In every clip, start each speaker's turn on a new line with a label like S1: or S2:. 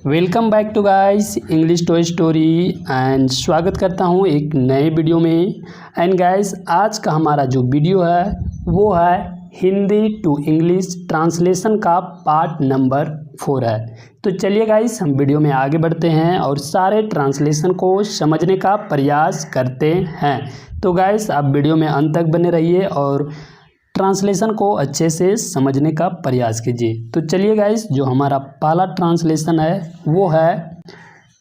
S1: Welcome back to guys English toy story and स्वागत करता हूं एक नए वीडियो में। एंड गाइस आज का हमारा जो वीडियो है वो है हिंदी टू इंग्लिश ट्रांसलेशन का पार्ट नंबर 4 है। तो चलिए गाइस हम वीडियो में आगे बढ़ते हैं और सारे ट्रांसलेशन को समझने का प्रयास करते हैं। तो गाइस आप वीडियो में अंत तक बने रहिए और ट्रांसलेशन को अच्छे से समझने का प्रयास कीजिए। तो चलिए गाइस जो हमारा पहला ट्रांसलेशन है वो है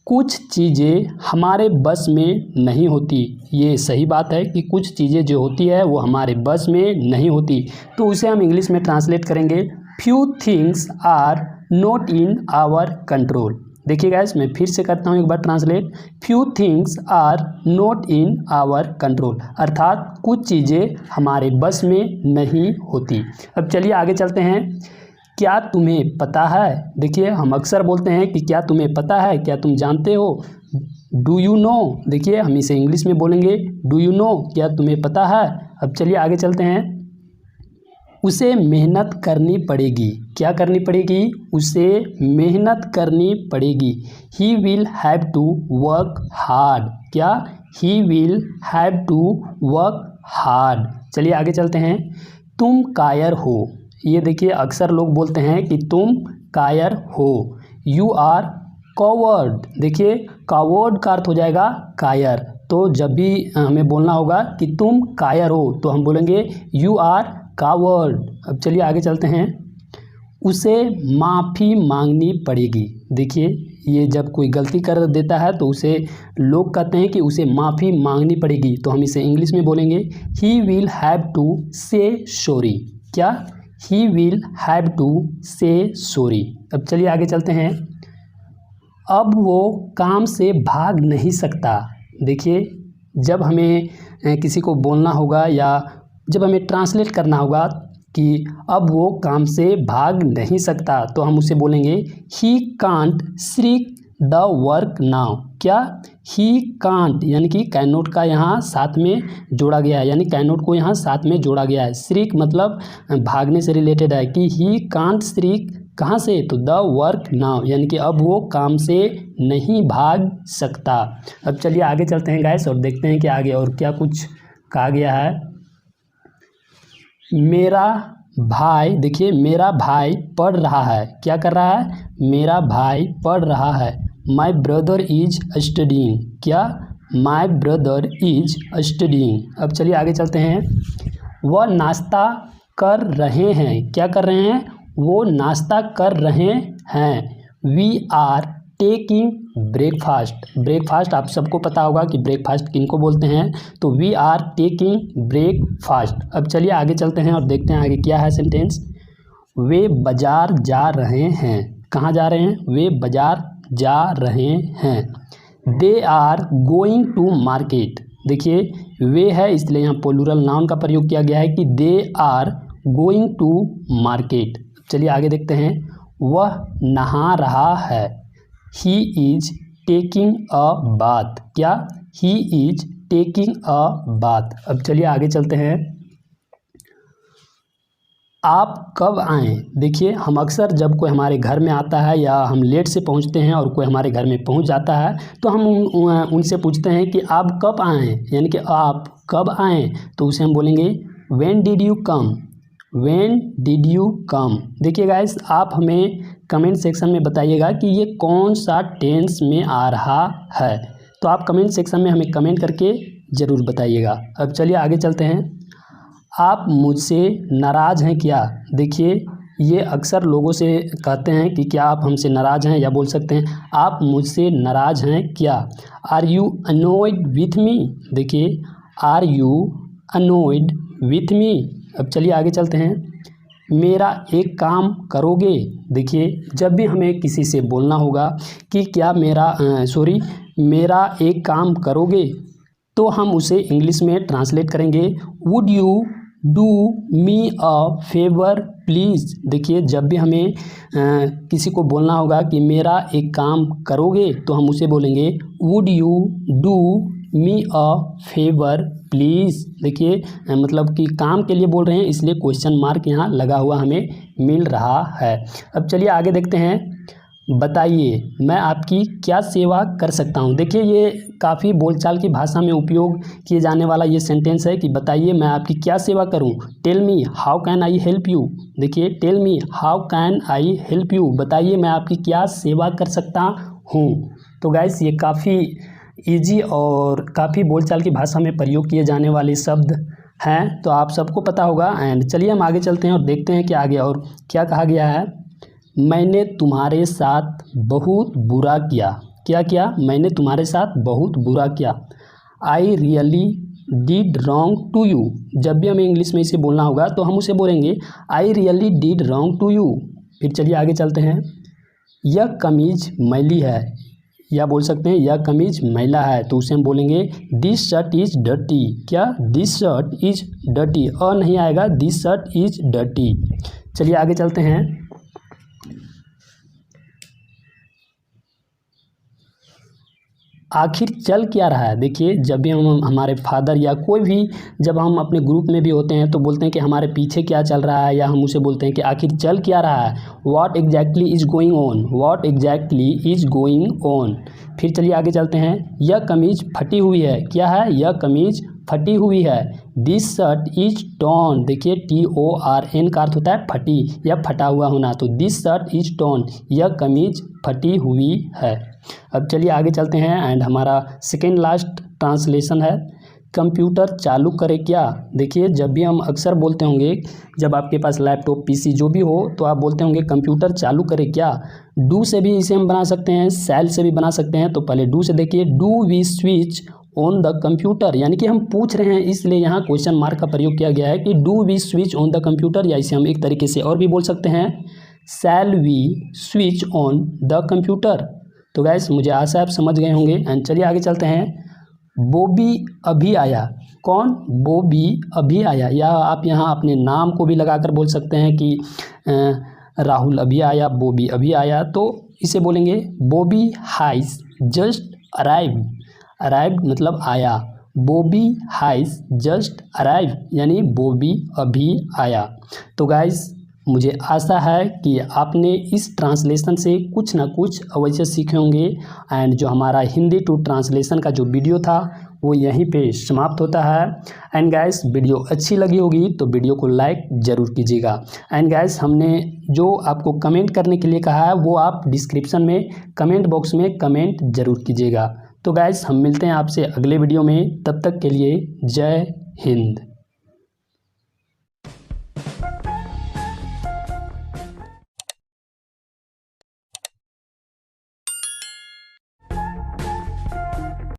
S1: कुछ चीज़ें हमारे बस में नहीं होती। ये सही बात है कि कुछ चीज़ें जो होती है वो हमारे बस में नहीं होती। तो उसे हम इंग्लिश में ट्रांसलेट करेंगे few things are not in our control. देखिए गाइस मैं फिर से करता हूँ एक बार translate. Few things are not in our control, अर्थात कुछ चीज़ें हमारे बस में नहीं होती। अब चलिए आगे चलते हैं। क्या तुम्हें पता है? देखिए हम अक्सर बोलते हैं कि क्या तुम्हें पता है, क्या तुम जानते हो। डू यू नो, देखिए हम इसे इंग्लिश में बोलेंगे डू यू नो, क्या तुम्हें पता है। अब चलिए आगे चलते हैं। उसे मेहनत करनी पड़ेगी। क्या करनी पड़ेगी? उसे मेहनत करनी पड़ेगी। He will have to work hard. क्या? He will have to work hard. चलिए आगे चलते हैं। तुम कायर हो। ये देखिए अक्सर लोग बोलते हैं कि तुम कायर हो। You are coward. देखिए कॉवर्ड का अर्थ हो जाएगा कायर। तो जब भी हमें बोलना होगा कि तुम कायर हो तो हम बोलेंगे यू आर कावर्ड। अब चलिए आगे चलते हैं। उसे माफ़ी मांगनी पड़ेगी। देखिए ये जब कोई गलती कर देता है तो उसे लोग कहते हैं कि उसे माफ़ी मांगनी पड़ेगी। तो हम इसे इंग्लिश में बोलेंगे ही विल हैव टू से सॉरी। क्या? ही विल हैव टू से सॉरी। अब चलिए आगे चलते हैं। अब वो काम से भाग नहीं सकता। देखिए जब हमें किसी को बोलना होगा या जब हमें ट्रांसलेट करना होगा कि अब वो काम से भाग नहीं सकता तो हम उसे बोलेंगे he can't shirk the work now. क्या? ही कांट यानी कि कैन नॉट का यहाँ साथ में जोड़ा गया है, यानी कैन नॉट को यहाँ साथ में जोड़ा गया है। श्रीक मतलब भागने से रिलेटेड है कि ही कांट श्रीक कहाँ से? तो द वर्क नाउ, यानी कि अब वो काम से नहीं भाग सकता। अब चलिए आगे चलते हैं गाइस और देखते हैं कि आगे और क्या कुछ कहा गया है। मेरा भाई, देखिए मेरा भाई पढ़ रहा है। क्या कर रहा है? मेरा भाई पढ़ रहा है। My brother is studying. क्या? My brother is studying. अब चलिए आगे चलते हैं। वह नाश्ता कर रहे हैं। क्या कर रहे हैं? वो नाश्ता कर रहे हैं। We are taking breakfast. Breakfast आप सबको पता होगा कि ब्रेकफास्ट किनको बोलते हैं, तो वी आर टेकिंग ब्रेकफास्ट। अब चलिए आगे चलते हैं और देखते हैं आगे क्या है सेंटेंस। वे बाजार जा रहे हैं। कहाँ जा रहे हैं? वे बाजार जा रहे हैं। They are going to market. देखिए वे है इसलिए यहाँ प्लूरल नाउन का प्रयोग किया गया है कि they are going to market. चलिए आगे देखते हैं। वह नहा रहा है। He is taking a bath. क्या? He is taking a bath. अब चलिए आगे चलते हैं। आप कब आएँ? देखिए हम अक्सर जब कोई हमारे घर में आता है या हम लेट से पहुंचते हैं और कोई हमारे घर में पहुंच जाता है तो हम उनसे पूछते हैं कि आप कब आएँ, यानी कि आप कब आएँ। तो उसे हम बोलेंगे when did you come. When did you come. देखिए गाइस आप हमें कमेंट सेक्शन में बताइएगा कि ये कौन सा टेंस में आ रहा है। तो आप कमेंट सेक्शन में हमें कमेंट करके ज़रूर बताइएगा। अब चलिए आगे चलते हैं। आप मुझसे नाराज़ हैं क्या? देखिए ये अक्सर लोगों से कहते हैं कि क्या आप हमसे नाराज़ हैं, या बोल सकते हैं आप मुझसे नाराज़ हैं क्या। Are you annoyed with me. देखिए are you annoyed with me. अब चलिए आगे चलते हैं। मेरा एक काम करोगे। देखिए जब भी हमें किसी से बोलना होगा कि क्या मेरा एक काम करोगे तो हम उसे इंग्लिश में ट्रांसलेट करेंगे would you do me a favour please. देखिए जब भी हमें किसी को बोलना होगा कि मेरा एक काम करोगे तो हम उसे बोलेंगे would you do me a favour please. देखिए मतलब कि काम के लिए बोल रहे हैं इसलिए क्वेश्चन मार्क यहाँ लगा हुआ हमें मिल रहा है। अब चलिए आगे देखते हैं। बताइए मैं आपकी क्या सेवा कर सकता हूँ। देखिए ये काफ़ी बोलचाल की भाषा में उपयोग किए जाने वाला ये सेंटेंस है कि बताइए मैं आपकी क्या सेवा करूँ। Tell me how can I help you. देखिए tell me how can I help you, बताइए मैं आपकी क्या सेवा कर सकता हूँ। तो गाइस ये काफ़ी ईजी और काफ़ी बोलचाल की भाषा में प्रयोग किए जाने वाले शब्द हैं, तो आप सबको पता होगा। एंड चलिए हम आगे चलते हैं और देखते हैं कि आगे और क्या कहा गया है। मैंने तुम्हारे साथ बहुत बुरा किया। क्या किया? मैंने तुम्हारे साथ बहुत बुरा किया। I really did wrong to you. जब भी हमें इंग्लिश में इसे बोलना होगा तो हम उसे बोलेंगे I really did wrong to you. फिर चलिए आगे चलते हैं। यह कमीज मैली है, या बोल सकते हैं यह कमीज मैला है, तो उसे हम बोलेंगे दिस शर्ट इज डर्टी। क्या? This shirt is dirty. और नहीं आएगा, दिस शर्ट इज डर्टी। चलिए आगे चलते हैं। आखिर चल क्या रहा है। देखिए जब भी हम हमारे फादर या कोई भी जब हम अपने ग्रुप में भी होते हैं तो बोलते हैं कि हमारे पीछे क्या चल रहा है, या हम उसे बोलते हैं कि आखिर चल क्या रहा है। What exactly is going on. What exactly is going on. फिर चलिए आगे चलते हैं। यह कमीज फटी हुई है। क्या है? यह कमीज फटी हुई है। This shirt is torn. देखिए TORN का अर्थ होता है फटी या फटा हुआ होना, तो दिस शर्ट इज टॉर्न, यह कमीज फटी हुई है। अब चलिए आगे चलते हैं एंड हमारा सेकेंड लास्ट ट्रांसलेशन है, कंप्यूटर चालू करे क्या। देखिए जब भी हम अक्सर बोलते होंगे, जब आपके पास लैपटॉप PC जो भी हो तो आप बोलते होंगे कंप्यूटर चालू करे क्या। डू से भी इसे हम बना सकते हैं, सेल से भी बना सकते हैं। तो पहले डू से देखिए, do we switch on the computer, यानी कि हम पूछ रहे हैं इसलिए यहाँ क्वेश्चन मार्क का प्रयोग किया गया है कि do we switch on the computer, या इसे हम एक तरीके से और भी बोल सकते हैं, shall we switch on the computer. तो गैस मुझे आशा है आप समझ गए होंगे। एंड चलिए आगे चलते हैं। बॉबी अभी आया। कौन? बॉबी अभी आया, या आप यहाँ अपने नाम को भी लगाकर बोल सकते हैं कि राहुल अभी आया, बॉबी अभी आया, तो इसे बोलेंगे Bobby has just arrive. Arrive मतलब आया, बॉबी हैज़ जस्ट अराइव यानी बॉबी अभी आया। तो गाइस मुझे आशा है कि आपने इस ट्रांसलेशन से कुछ ना कुछ अवश्य सीखे होंगे। एंड जो हमारा हिंदी टू ट्रांसलेशन का जो वीडियो था वो यहीं पे समाप्त होता है। एंड गाइस वीडियो अच्छी लगी होगी तो वीडियो को लाइक ज़रूर कीजिएगा। एंड गाइस हमने जो आपको कमेंट करने के लिए कहा है वो आप डिस्क्रिप्शन में कमेंट बॉक्स में कमेंट ज़रूर कीजिएगा। तो गाइस हम मिलते हैं आपसे अगले वीडियो में, तब तक के लिए जय हिंद।